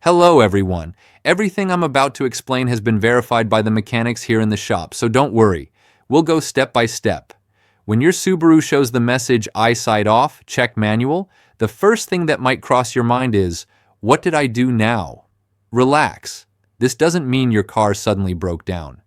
Hello everyone. Everything I'm about to explain has been verified by the mechanics here in the shop, so don't worry. We'll go step by step. When your Subaru shows the message Eyesight off, check manual, the first thing that might cross your mind is, what did I do now? Relax. This doesn't mean your car suddenly broke down.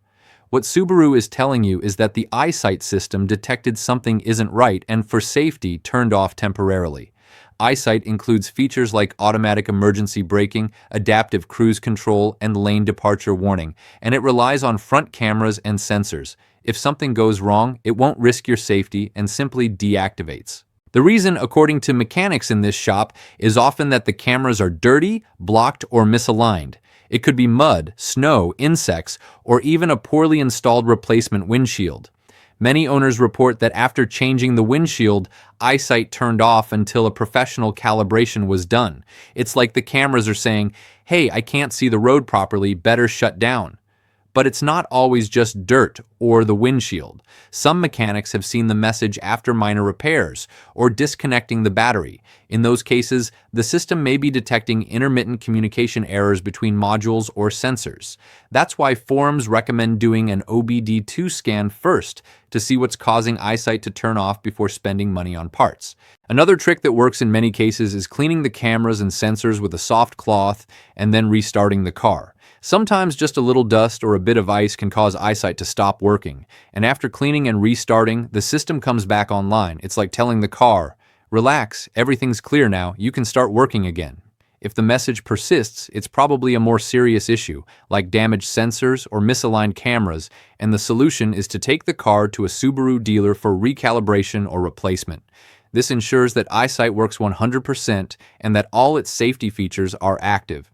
What Subaru is telling you is that the Eyesight system detected something isn't right and for safety turned off temporarily. Eyesight includes features like automatic emergency braking, adaptive cruise control, and lane departure warning, and it relies on front cameras and sensors. If something goes wrong, it won't risk your safety and simply deactivates. The reason, according to mechanics in this shop, is often that the cameras are dirty, blocked, or misaligned. It could be mud, snow, insects, or even a poorly installed replacement windshield. Many owners report that after changing the windshield, Eyesight turned off until a professional calibration was done. It's like the cameras are saying, hey, I can't see the road properly, better shut down. But it's not always just dirt or the windshield. Some mechanics have seen the message after minor repairs or disconnecting the battery. In those cases, the system may be detecting intermittent communication errors between modules or sensors. That's why forums recommend doing an OBD2 scan first to see what's causing Eyesight to turn off before spending money on parts. Another trick that works in many cases is cleaning the cameras and sensors with a soft cloth and then restarting the car. Sometimes just a little dust or a bit of ice can cause Eyesight to stop working, and after cleaning and restarting, the system comes back online. It's like telling the car, relax, everything's clear now, you can start working again. If the message persists, it's probably a more serious issue, like damaged sensors or misaligned cameras, and the solution is to take the car to a Subaru dealer for recalibration or replacement. This ensures that Eyesight works 100% and that all its safety features are active.